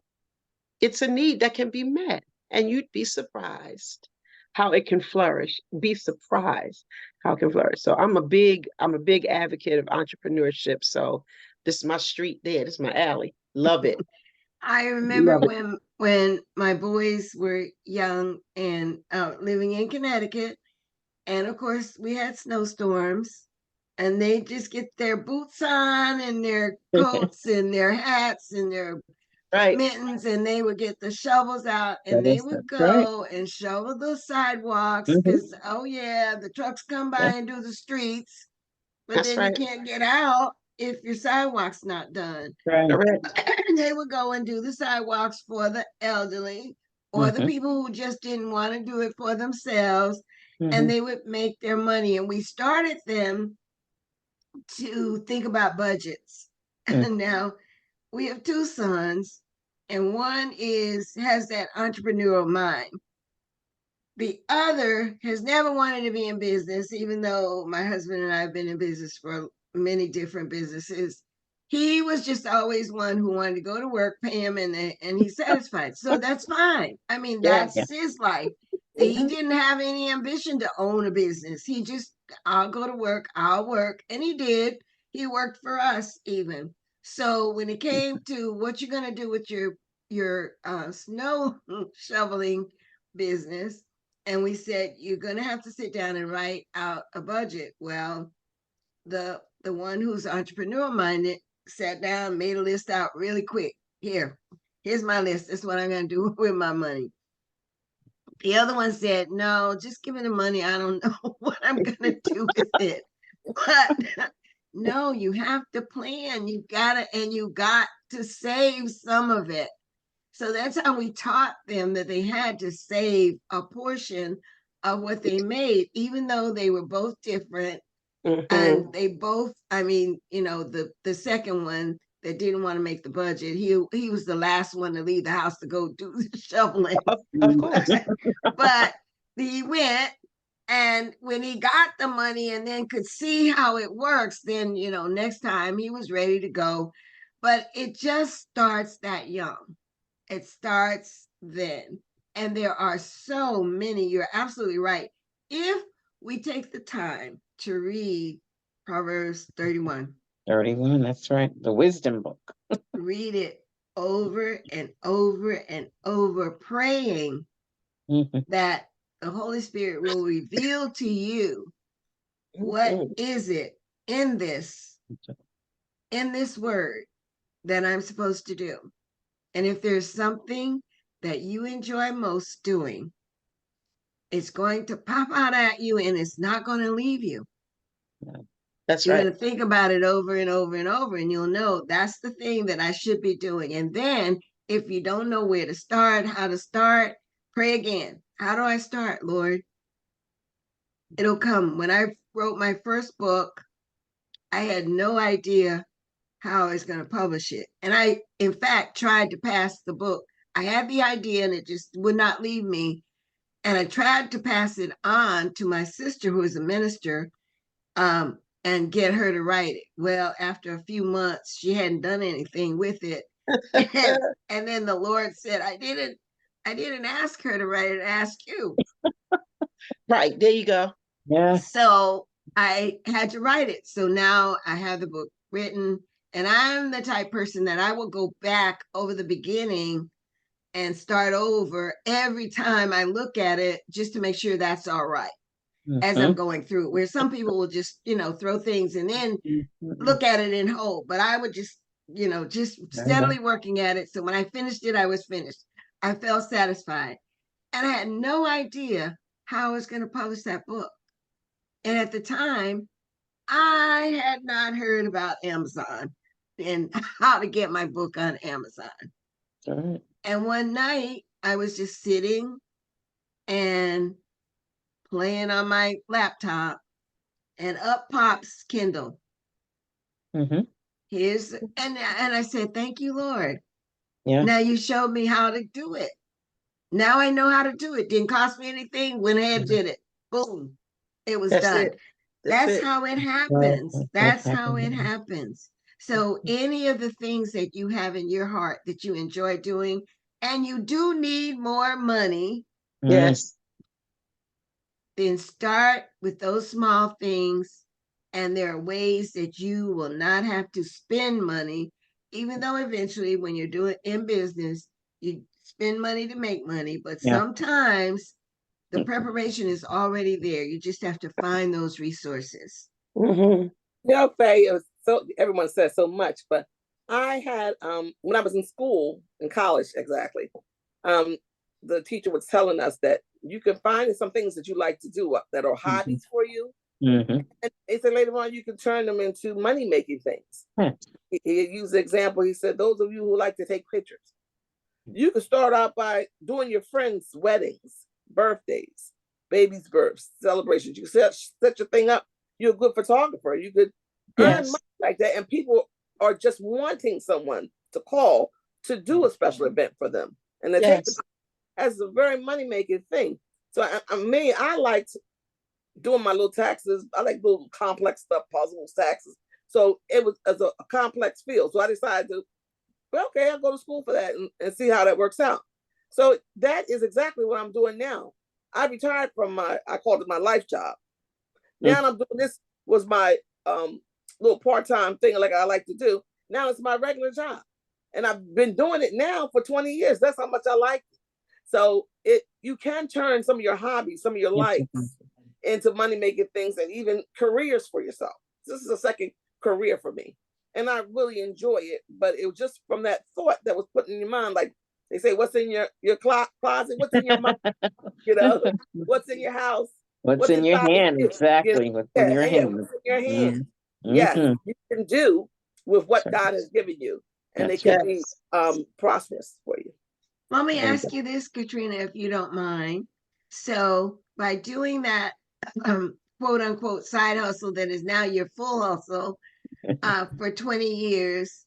It's a need that can be met, and you'd be surprised how it can flourish. Be surprised how it can flourish. So I'm a big advocate of entrepreneurship. So this is my street there. This is my alley. Love it. I remember Love it. when my boys were young and living in Connecticut, and of course we had snowstorms, and they just get their boots on and their coats and their hats and their Right. mittens, and they would get the shovels out and That they is, would that's right. go and shovel the sidewalks Mhm. because, oh yeah, the trucks come by Yeah, and do the streets, but That's then you right. can't get out if your sidewalk's not done. right. Correct. They would go and do the sidewalks for the elderly or the Mhm. people who just didn't want to do it for themselves, and Mhm. they would make their money. And we started them to think about budgets. Mm. And now we have two sons, and one is has that entrepreneurial mind. The other has never wanted to be in business, even though my husband and I have been in business for many different businesses. He was just always one who wanted to go to work, pay him, and he's satisfied. So that's fine. I mean, Yeah. Yeah. that's his life. He didn't have any ambition to own a business. He just, I'll go to work, I'll work. And he did. He worked for us even. So when it came to what you're gonna do with your snow shoveling business, and we said you're going to have to sit down and write out a budget. Well, the one who's entrepreneur minded sat down, made a list out really quick. Here's my list. That's what I'm going to do with my money. The other one said, no, just give me the money. I don't know what I'm going to do with it. But no, you have to plan. You got to save some of it. So that's how we taught them that they had to save a portion of what they made, even though they were both different. Hmm. And they both, I mean, the second one that didn't want to make the budget, he was the last one to leave the house to go do the shoveling. Of course. But he went, and when he got the money and then could see how it works, then next time he was ready to go. But it just starts that young. It starts then. And there are so many. You're absolutely right. If we take the time to read Proverbs 31, 31, that's right. The wisdom book. read it over and over and over, praying Mhm. that the Holy Spirit will reveal to you what Mhm. is it in this word that I'm supposed to do. And if there's something that you enjoy most doing, it's going to pop out at you and it's not going to leave you. That's You're right. going to think about it over and over and over, and you'll know that's the thing that I should be doing. And then if you don't know where to start, how to start, pray again. How do I start, Lord? It'll come. When I wrote my first book, I had no idea how I was going to publish it. And I, in fact, tried to pass the book. I had the idea and it just would not leave me. And I tried to pass it on to my sister, who is a minister, and get her to write it. Well, after a few months, she hadn't done anything with it. And then the Lord said, I didn't ask her to write it, I asked you. Right, there you go. Yeah. So I had to write it. So now I have the book written, and I'm the type person that I will go back over the beginning and start over every time I look at it just to make sure that's all right as I'm Mhm. going through it. Where some people will just, throw things and then look at it in whole, but I would just, just steadily working at it. So when I finished it, I was finished. I felt satisfied. And I had no idea how I was going to publish that book. And at the time, I had not heard about Amazon and how to get my book on Amazon. All right. And one night I was just sitting and playing on my laptop, and up pops Kindle. Mhm. And I said, thank you, Lord. Yeah. Now you showed me how to do it. Now I know how to do it. Didn't cost me anything. Went ahead, did it. Boom. It was That's done. it. That's That's it. how it Well, happens. that's That's how it happening. happens. So any of the things that you have in your heart that you enjoy doing, and you do need more money, Mm. Yes. then start with those small things. And there are ways that you will not have to spend money, even though eventually when you're doing in business, you spend money to make money. But Yeah. sometimes the preparation is already there. You just have to find those resources. Mm-hmm. Faye, it was so everyone says so much, but I had when I was in school, in college exactly, the teacher was telling us that you can find some things that you like to do that are hobbies for you. Mhm. And they said later on you can turn them into money-making things. Huh. He used the example, he said, those of you who like to take pictures, you can start out by doing your friends' weddings, birthdays, babies' births, celebrations. You set your thing up. You're a good photographer. You could earn Yes. money like that. And people are just wanting someone to call to do a special event for them. And they take Yes. the as a very money-making thing. So I liked doing my little taxes. I like little complex stuff, puzzles, taxes. So it was as a complex field. So I decided to, well, okay, I'll go to school for that and see how that works out. So that is exactly what I'm doing now. I retired from I called it my life job. Now I'm doing this was my little part-time thing like I like to do. Now it's my regular job. And I've been doing it now for 20 years. That's how much I like it. So you can turn some of your hobbies, some of your likes into money-making things and even careers for yourself. This is a second career for me. And I really enjoy it. But it was just from that thought that was put in your mind, like they say, what's in your closet? What's in your mind? What's in your house? What's in your inside of hand? you? Exactly. What's in your hand? What's in your hand? Mhm. Yes, Mhm. you can do with what Sure. God has given you, and they That's can right. be Yes. prosperous for you. Let me There you ask you this, Katrina, if you don't mind. So by doing that quote unquote side hustle that is now your full hustle for 20 years,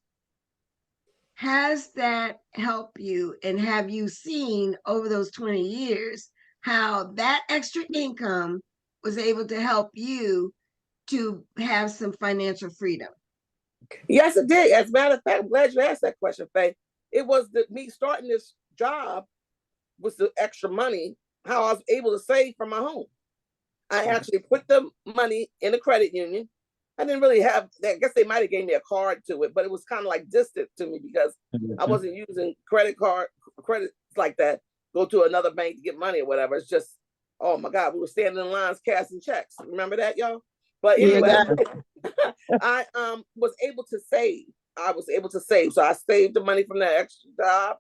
has that helped you? And have you seen over those 20 years how that extra income was able to help you to have some financial freedom? Yes, it did. As a matter of fact, I'm glad you asked that question, Faye. It was me starting this job was the extra money, how I was able to save from my home. I actually put the money in a credit union. I didn't really have that. I guess they might have gave me a card to it, but it was kind of like distant to me because I Mhm. wasn't using credits like that. Go to another bank to get money or whatever. It's just, oh my God, we were standing in lines casting checks. Remember that, y'all? But Yeah, anyway, God. I was able to save. I was able to save. So I saved the money from that extra job.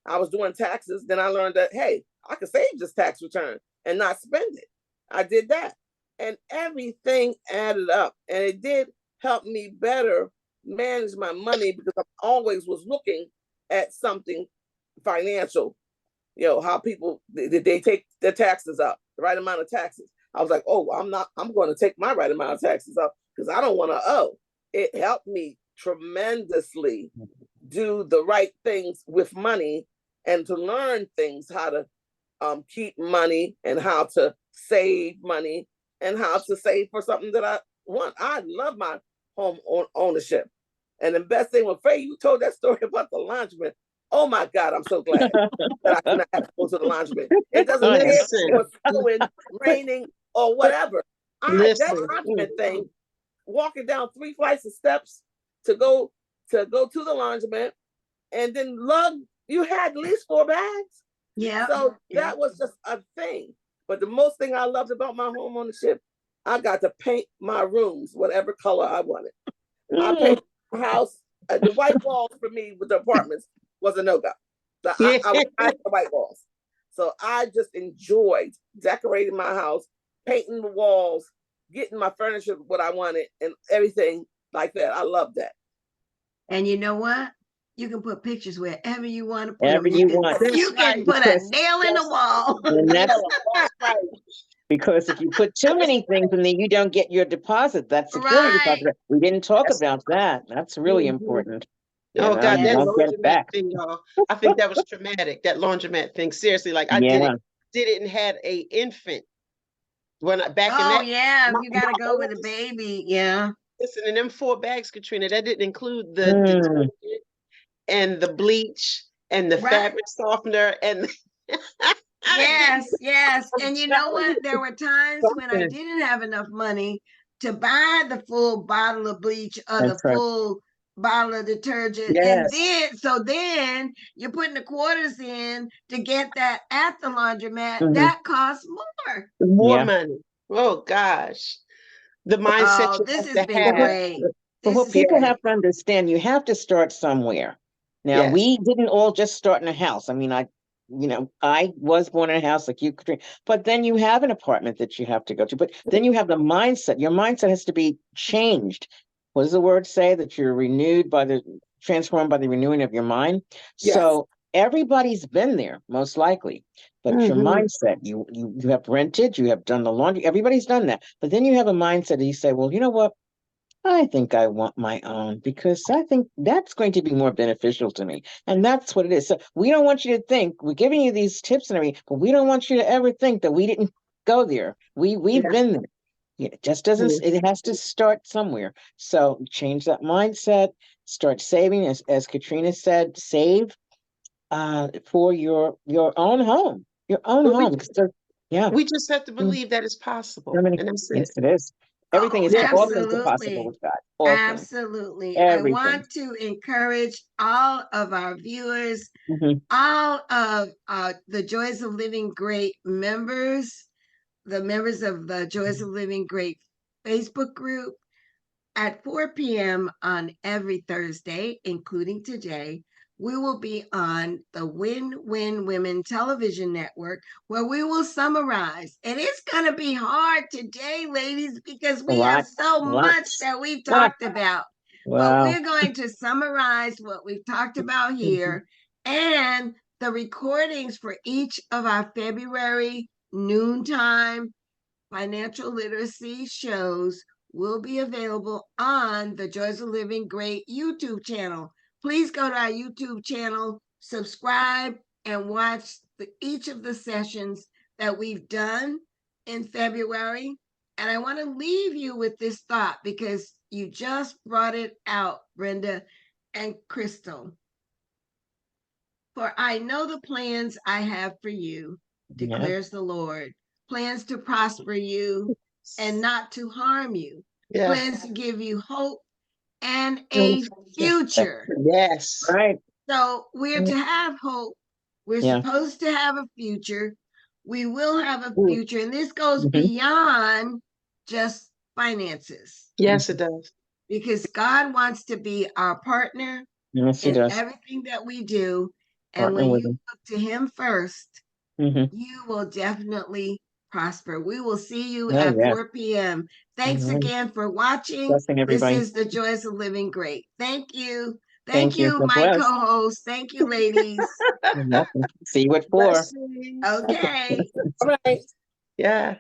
I was doing taxes. Then I learned that, hey, I could save this tax return and not spend it. I did that. And everything added up. And it did help me better manage my money because I always was looking at something financial. How people they take their taxes up, the right amount of taxes. I was like, oh, I'm going to take my right amount of taxes up because I don't want to owe. It helped me tremendously do the right things with money and to learn things, how to keep money and how to save money and how to save for something that I want. I love my ownership. And the best thing, when Faye, you told that story about the laundromat. Oh my God, I'm so glad that I didn't have to go to the laundromat. It doesn't care if it was snowing, raining, or whatever. That laundromat thing, walking down 3 flights of steps to go to the laundromat, and then you had at least 4 bags. Yeah. So that was just a thing. But the most thing I loved about my home ownership, I got to paint my rooms whatever color I wanted. I painted my house. The white walls for me with the apartments was a no-go. I like the white walls. So I just enjoyed decorating my house, painting the walls, getting my furniture what I wanted, and everything like that. I love that. And you know what? You can put pictures wherever you want to put Wherever them. you want. You can put a nail in the wall. And that's because if you put too many things in there, you don't get your deposit. That security Right. deposit. We didn't talk about that. That's really important. Oh You God, know, you that won't get it laundromat back. thing, y'all. I think that was traumatic. That laundromat thing. Seriously, like I did it and had a infant when I back in Oh that. yeah, my- you gotta my go with a oldest- baby. Yeah. Listen, and them 4 bags, Katrina, that didn't include the Mm. detergent and the bleach and the Right. fabric softener and Yes. And you know what? There were times when I Something. didn't have enough money to buy the full bottle of bleach or the That's right. full bottle of detergent. Yes. And then you're putting the quarters in to get that at the laundromat. Mhm. That costs more. More Yeah. money. Oh gosh. The mindset Oh, you this have has to been have. great. But This what is people great. have to understand, you have to start somewhere. Now, Yes. we didn't all just start in a house. I mean, I was born in a house like you, Katrina, but then you have an apartment that you have to go to. But then you have the mindset. Your mindset has to be changed. What does the word say? That you're transformed by the renewing of your mind. Yes. So everybody's been there, most likely. But your mindset, you have rented, you have done the laundry, everybody's done that. But then you have a mindset and you say, well, you know what? I think I want my own because I think that's going to be more beneficial to me. And that's what it is. So we don't want you to think we're giving you these tips and everything, but we don't want you to ever think that we didn't go there. We've Yeah. been there. It just doesn't, it has to start somewhere. So change that mindset, start saving, as Katrina said, save for your own home. Your own But home. Yeah. we just have to believe that it's possible. So many- And that's it. yes, it is. Everything Oh, is all things are possible absolutely. with God. All things. Absolutely. I Everything. want to encourage all of our viewers, Mhm. all of the Joys of Living Great members, the members of the Joys of Living Great Facebook group at 4 p.m. on every Thursday, including today. We will be on the Win-Win Women Television Network, where we will summarize. And it's going to be hard today, ladies, because we have so much that we've talked about. But Wow. we're going to summarize what we've talked about here, and the recordings for each of our February noontime financial literacy shows will be available on the Joys of Living Great YouTube channel. Please go to our YouTube channel, subscribe, and watch each of the sessions that we've done in February. And I want to leave you with this thought because you just brought it out, Brenda and Crystal. For I know the plans I have for you, declares the Lord, plans to prosper you and not to harm you, Yeah. plans to give you hope and a future. Yes. Right. So we're to have hope. We're supposed to have a future. We will have a future. And this goes beyond just finances. Yes, it does. Because God wants to be our partner Yes, He in does. everything that we do. And Partner when with you Him. look to Him first, Mhm. you will definitely prosper. We will see you Oh, at yes. 4 p.m. Thanks Mhm. again for watching. Blessing everybody. This is the Joys of Living Great. Thank you. Thank you. God my bless. co-host. Thank you, ladies. You're welcome. See you at 4. Blessings. Okay. All right. Yeah.